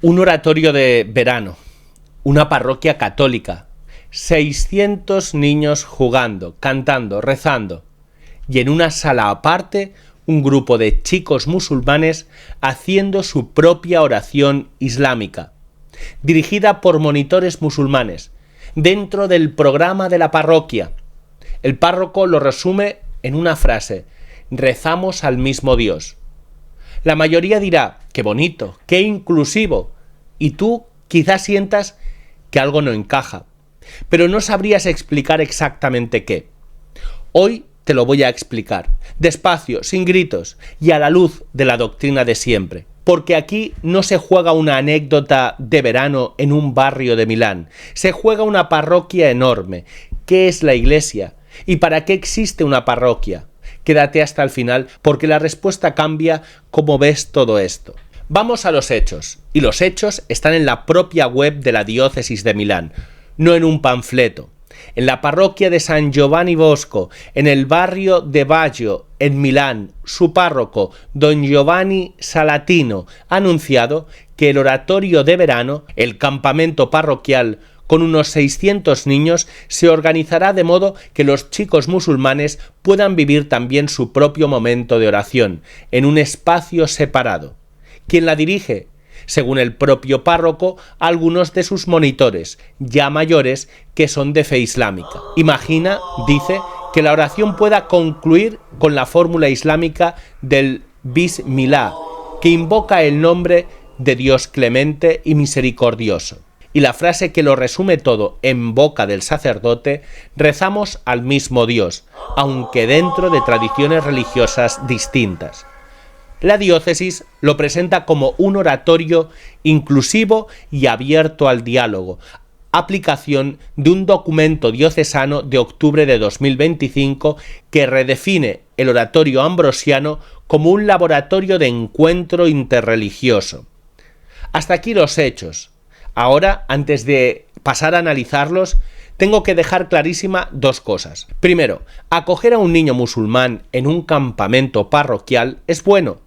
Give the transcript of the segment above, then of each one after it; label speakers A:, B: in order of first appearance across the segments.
A: Un oratorio de verano, una parroquia católica, 600 niños jugando, cantando, rezando, y en una sala aparte un grupo de chicos musulmanes haciendo su propia oración islámica, dirigida por monitores musulmanes, dentro del programa de la parroquia. El párroco lo resume en una frase: rezamos al mismo Dios. La mayoría dirá: qué bonito, qué inclusivo, y tú quizás sientas que algo no encaja, pero no sabrías explicar exactamente qué. Hoy te lo voy a explicar, despacio, sin gritos, y a la luz de la doctrina de siempre. Porque aquí no se juega una anécdota de verano en un barrio de Milán, se juega una parroquia enorme. ¿Qué es la Iglesia? ¿Y para qué existe una parroquia? Quédate hasta el final porque la respuesta cambia cómo ves todo esto. Vamos a los hechos, y los hechos están en la propia web de la diócesis de Milán, no en un panfleto. En la parroquia de San Giovanni Bosco, en el barrio de Baggio, en Milán, su párroco, don Giovanni Salatino, ha anunciado que el oratorio de verano, el campamento parroquial, con unos 600 niños, se organizará de modo que los chicos musulmanes puedan vivir también su propio momento de oración, en un espacio separado. ¿Quién la dirige? Según el propio párroco, algunos de sus monitores, ya mayores, que son de fe islámica. Imagina, dice, que la oración pueda concluir con la fórmula islámica del Bismillah, que invoca el nombre de Dios clemente y misericordioso. Y la frase que lo resume todo en boca del sacerdote: rezamos al mismo Dios, aunque dentro de tradiciones religiosas distintas. La diócesis lo presenta como un oratorio inclusivo y abierto al diálogo, aplicación de un documento diocesano de octubre de 2025 que redefine el oratorio ambrosiano como un laboratorio de encuentro interreligioso. Hasta aquí los hechos. Ahora, antes de pasar a analizarlos, tengo que dejar clarísima dos cosas. Primero, acoger a un niño musulmán en un campamento parroquial es bueno.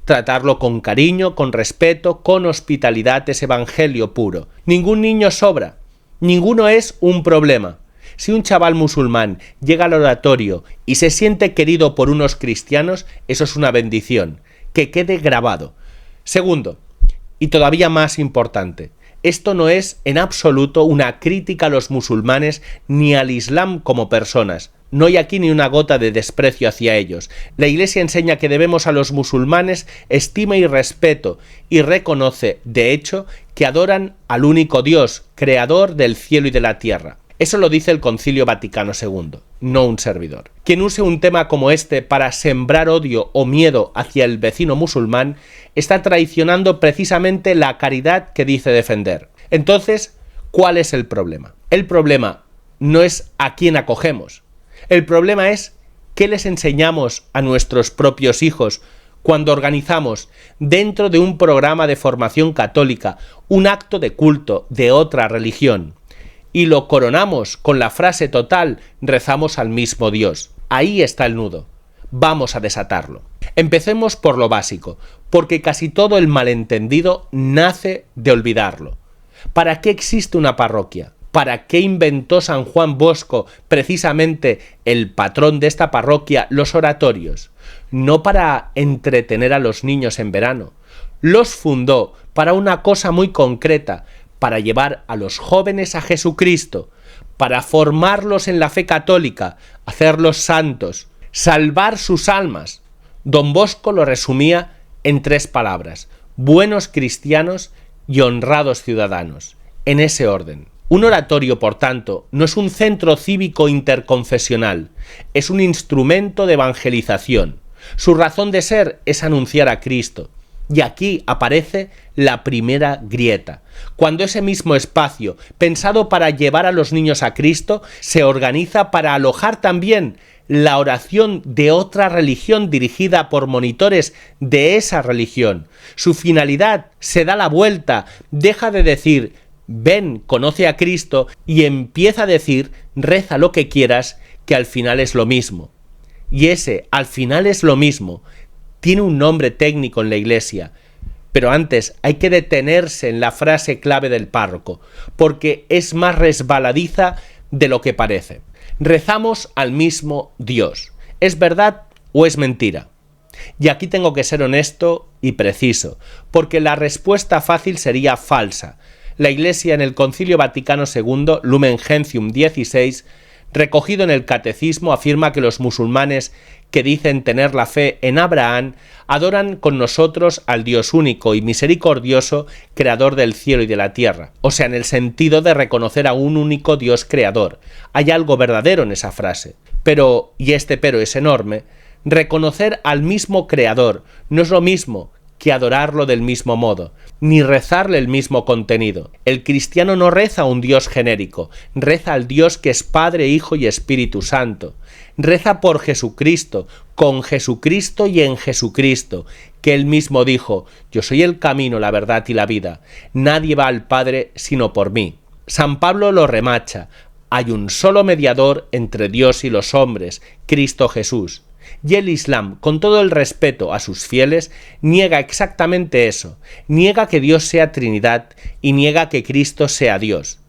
A: Tratarlo con cariño, con respeto, con hospitalidad es evangelio puro. Ningún niño sobra, ninguno es un problema. Si un chaval musulmán llega al oratorio y se siente querido por unos cristianos, eso es una bendición, que quede grabado. Segundo, y todavía más importante, esto no es en absoluto una crítica a los musulmanes ni al Islam como personas. No hay aquí ni una gota de desprecio hacia ellos. La Iglesia enseña que debemos a los musulmanes estima y respeto, y reconoce, de hecho, que adoran al único Dios, creador del cielo y de la tierra. Eso lo dice el Concilio Vaticano II, no un servidor. Quien use un tema como este para sembrar odio o miedo hacia el vecino musulmán está traicionando precisamente la caridad que dice defender. Entonces, ¿cuál es el problema? El problema no es a quién acogemos. El problema es qué les enseñamos a nuestros propios hijos cuando organizamos dentro de un programa de formación católica un acto de culto de otra religión y lo coronamos con la frase total: rezamos al mismo Dios. Ahí está el nudo. Vamos a desatarlo. Empecemos por lo básico, porque casi todo el malentendido nace de olvidarlo. ¿Para qué existe una parroquia? ¿Para qué inventó San Juan Bosco, precisamente el patrón de esta parroquia, los oratorios? No para entretener a los niños en verano. Los fundó para una cosa muy concreta: para llevar a los jóvenes a Jesucristo, para formarlos en la fe católica, hacerlos santos, salvar sus almas. Don Bosco lo resumía en 3 palabras: buenos cristianos y honrados ciudadanos, en ese orden. Un oratorio, por tanto, no es un centro cívico interconfesional, es un instrumento de evangelización. Su razón de ser es anunciar a Cristo. Y aquí aparece la primera grieta, cuando ese mismo espacio, pensado para llevar a los niños a Cristo, se organiza para alojar también la oración de otra religión dirigida por monitores de esa religión. Su finalidad se da la vuelta, deja de decir ven, conoce a Cristo, y empieza a decir reza lo que quieras, que al final es lo mismo. Y ese al final es lo mismo tiene un nombre técnico en la Iglesia: Pero antes hay que detenerse en la frase clave del párroco, porque es más resbaladiza de lo que parece. Rezamos al mismo Dios. ¿Es verdad o es mentira? Y aquí tengo que ser honesto y preciso, porque la respuesta fácil sería falsa. La Iglesia en el Concilio Vaticano II, Lumen Gentium 16, recogido en el Catecismo, afirma que los musulmanes que dicen tener la fe en Abraham adoran con nosotros al Dios único y misericordioso, creador del cielo y de la tierra. O sea, en el sentido de reconocer a un único Dios creador. Hay algo verdadero en esa frase. Pero, y este pero es enorme, reconocer al mismo creador no es lo mismo que adorarlo del mismo modo, ni rezarle el mismo contenido. El cristiano no reza a un Dios genérico, reza al Dios que es Padre, Hijo y Espíritu Santo. Reza por Jesucristo, con Jesucristo y en Jesucristo, que él mismo dijo: yo soy el camino, la verdad y la vida. Nadie va al Padre sino por mí. San Pablo lo remacha: hay un solo mediador entre Dios y los hombres, Cristo Jesús. Y el Islam, con todo el respeto a sus fieles, niega exactamente eso. Niega que Dios sea Trinidad y niega que Cristo sea Dios.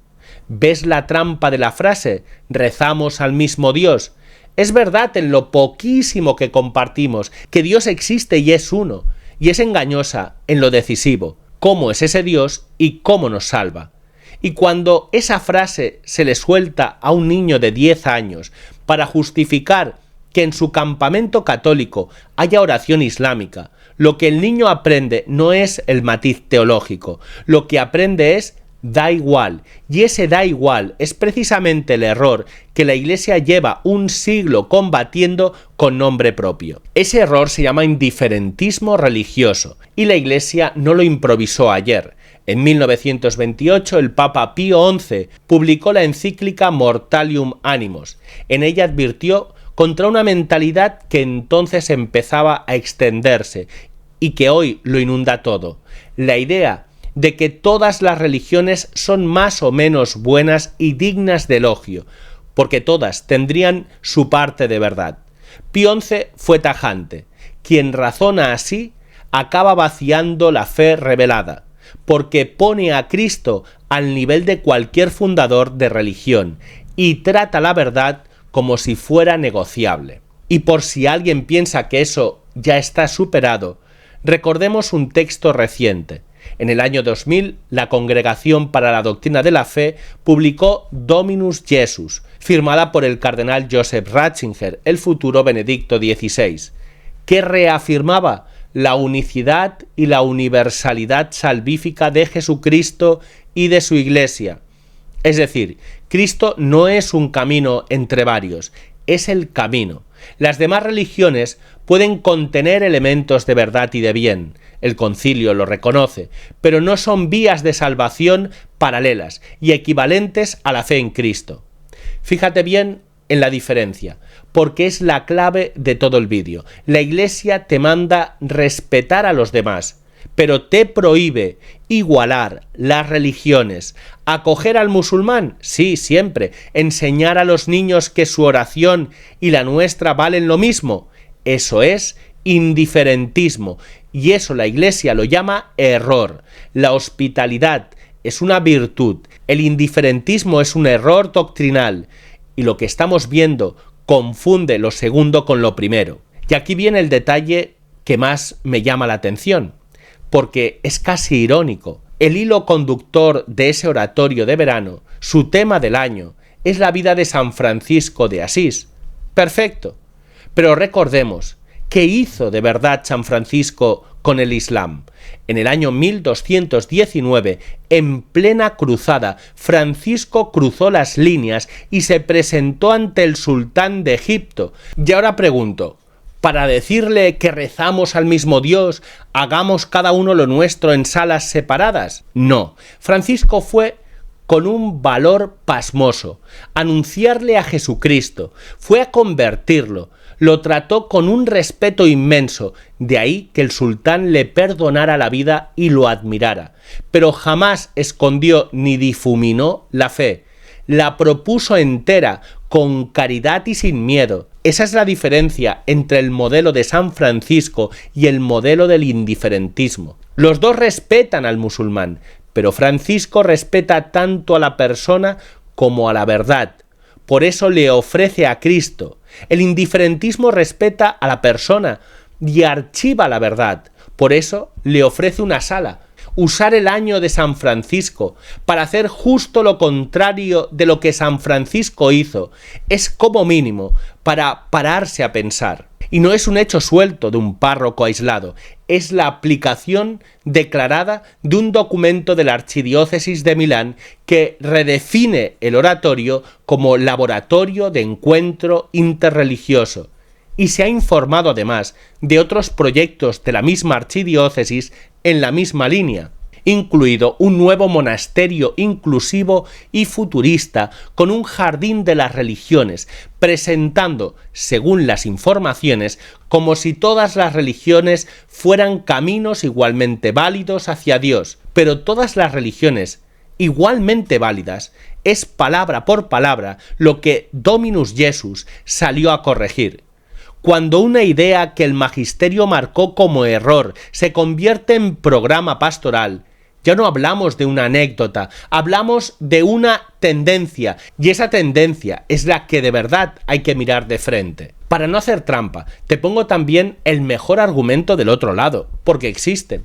A: ¿Ves la trampa de la frase? Rezamos al mismo Dios. Es verdad en lo poquísimo que compartimos, que Dios existe y es uno, y es engañosa en lo decisivo, cómo es ese Dios y cómo nos salva. Y cuando esa frase se le suelta a un niño de 10 años para justificar que en su campamento católico haya oración islámica, lo que el niño aprende no es el matiz teológico, lo que aprende es da igual, y ese da igual es precisamente el error que la Iglesia lleva un siglo combatiendo con nombre propio. Ese error se llama indiferentismo religioso, y la Iglesia no lo improvisó ayer. En 1928 el Papa Pío XI publicó la encíclica Mortalium Animos. En ella advirtió contra una mentalidad que entonces empezaba a extenderse y que hoy lo inunda todo. La idea de que todas las religiones son más o menos buenas y dignas de elogio, porque todas tendrían su parte de verdad. Pío XI fue tajante. Quien razona así acaba vaciando la fe revelada, porque pone a Cristo al nivel de cualquier fundador de religión y trata la verdad como si fuera negociable. Y por si alguien piensa que eso ya está superado, recordemos un texto reciente. En el año 2000, la Congregación para la Doctrina de la Fe publicó Dominus Jesus, firmada por el cardenal Joseph Ratzinger, el futuro Benedicto XVI, que reafirmaba la unicidad y la universalidad salvífica de Jesucristo y de su Iglesia. Es decir, Cristo no es un camino entre varios, es el camino. Las demás religiones pueden contener elementos de verdad y de bien, el concilio lo reconoce, pero no son vías de salvación paralelas y equivalentes a la fe en Cristo. Fíjate bien en la diferencia, porque es la clave de todo el vídeo. La Iglesia te manda respetar a los demás, pero te prohíbe igualar las religiones. ¿Acoger al musulmán? Sí, siempre. ¿Enseñar a los niños que su oración y la nuestra valen lo mismo? Eso es indiferentismo, y eso la Iglesia lo llama error. La hospitalidad es una virtud, el indiferentismo es un error doctrinal, y lo que estamos viendo confunde lo segundo con lo primero. Y aquí viene el detalle que más me llama la atención, porque es casi irónico. El hilo conductor de ese oratorio de verano, su tema del año, es la vida de San Francisco de Asís. Perfecto. Pero recordemos, ¿qué hizo de verdad San Francisco con el Islam? En el año 1219, en plena cruzada, Francisco cruzó las líneas y se presentó ante el sultán de Egipto. Y ahora pregunto, ¿para decirle que rezamos al mismo Dios, hagamos cada uno lo nuestro en salas separadas? No, Francisco fue con un valor pasmoso, anunciarle a Jesucristo, fue a convertirlo, lo trató con un respeto inmenso, de ahí que el sultán le perdonara la vida y lo admirara, pero jamás escondió ni difuminó la fe, la propuso entera, con caridad y sin miedo. Esa es la diferencia entre el modelo de San Francisco y el modelo del indiferentismo. Los dos respetan al musulmán, pero Francisco respeta tanto a la persona como a la verdad. Por eso le ofrece a Cristo. El indiferentismo respeta a la persona y archiva la verdad. Por eso le ofrece una sala. Usar el año de San Francisco para hacer justo lo contrario de lo que San Francisco hizo es como mínimo para pararse a pensar. Y no es un hecho suelto de un párroco aislado, es la aplicación declarada de un documento de la Archidiócesis de Milán que redefine el oratorio como laboratorio de encuentro interreligioso. Y se ha informado además de otros proyectos de la misma archidiócesis en la misma línea, incluido un nuevo monasterio inclusivo y futurista con un jardín de las religiones, presentando, según las informaciones, como si todas las religiones fueran caminos igualmente válidos hacia Dios, pero todas las religiones igualmente válidas es palabra por palabra lo que Dominus Jesus salió a corregir. Cuando una idea que el magisterio marcó como error se convierte en programa pastoral, ya no hablamos de una anécdota, hablamos de una tendencia, y esa tendencia es la que de verdad hay que mirar de frente. Para no hacer trampa, te pongo también el mejor argumento del otro lado, porque existe.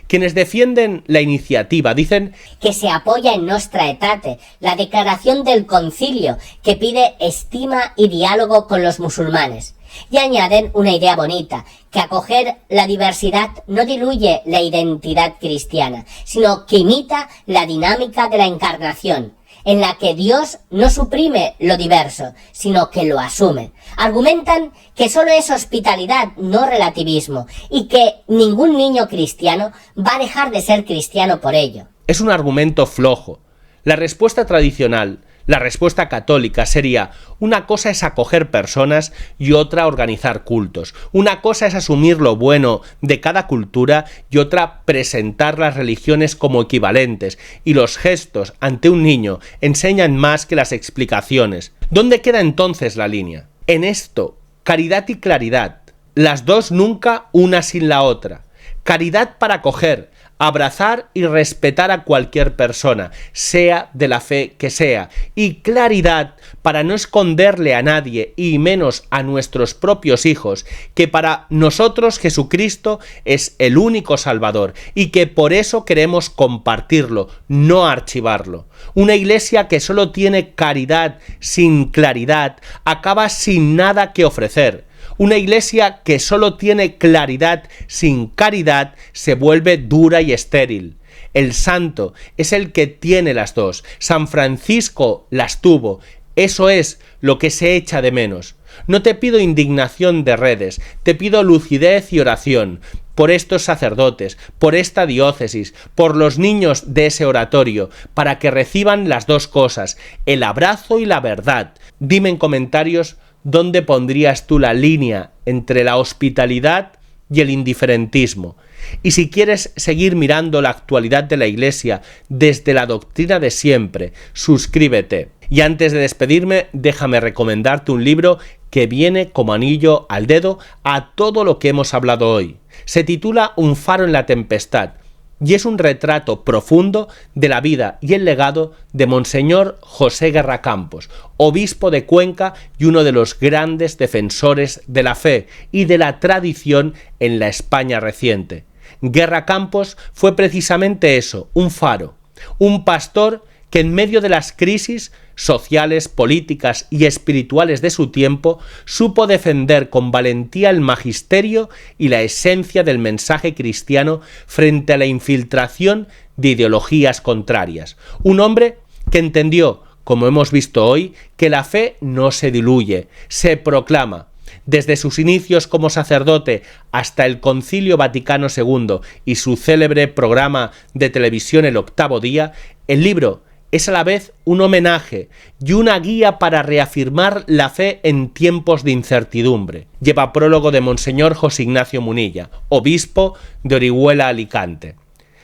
A: Quienes defienden la iniciativa dicen
B: que se apoya en Nostra Aetate, la declaración del concilio que pide estima y diálogo con los musulmanes. Y añaden una idea bonita, que acoger la diversidad no diluye la identidad cristiana, sino que imita la dinámica de la encarnación, en la que Dios no suprime lo diverso, sino que lo asume. Argumentan que solo es hospitalidad, no relativismo, y que ningún niño cristiano va a dejar de ser cristiano por ello.
A: Es un argumento flojo. La respuesta tradicional, la respuesta católica sería: una cosa es acoger personas y otra organizar cultos. Una cosa es asumir lo bueno de cada cultura y otra presentar las religiones como equivalentes, y los gestos ante un niño enseñan más que las explicaciones. ¿Dónde queda entonces la línea? En esto, caridad y claridad, las dos nunca una sin la otra. Caridad para acoger, abrazar y respetar a cualquier persona, sea de la fe que sea, y claridad para no esconderle a nadie, y menos a nuestros propios hijos, que para nosotros Jesucristo es el único Salvador, y que por eso queremos compartirlo, no archivarlo. Una iglesia que solo tiene caridad sin claridad acaba sin nada que ofrecer. Una iglesia que solo tiene claridad sin caridad se vuelve dura y estéril. El santo es el que tiene las dos. San Francisco las tuvo. Eso es lo que se echa de menos. No te pido indignación de redes, te pido lucidez y oración por estos sacerdotes, por esta diócesis, por los niños de ese oratorio, para que reciban las dos cosas, el abrazo y la verdad. Dime en comentarios ¿dónde pondrías tú la línea entre la hospitalidad y el indiferentismo? Y si quieres seguir mirando la actualidad de la Iglesia desde la doctrina de siempre, suscríbete. Y antes de despedirme, déjame recomendarte un libro que viene como anillo al dedo a todo lo que hemos hablado hoy. Se titula Un faro en la tempestad, y es un retrato profundo de la vida y el legado de Monseñor José Guerra Campos, obispo de Cuenca y uno de los grandes defensores de la fe y de la tradición en la España reciente. Guerra Campos fue precisamente eso, un faro, un pastor que en medio de las crisis sociales, políticas y espirituales de su tiempo, supo defender con valentía el magisterio y la esencia del mensaje cristiano frente a la infiltración de ideologías contrarias. Un hombre que entendió, como hemos visto hoy, que la fe no se diluye, se proclama. Desde sus inicios como sacerdote hasta el Concilio Vaticano II y su célebre programa de televisión El Octavo Día, el libro es a la vez un homenaje y una guía para reafirmar la fe en tiempos de incertidumbre. Lleva prólogo de Monseñor José Ignacio Munilla, obispo de Orihuela, Alicante.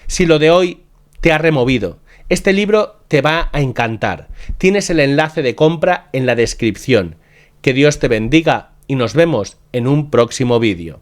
A: Si lo de hoy te ha removido, este libro te va a encantar. Tienes el enlace de compra en la descripción. Que Dios te bendiga y nos vemos en un próximo vídeo.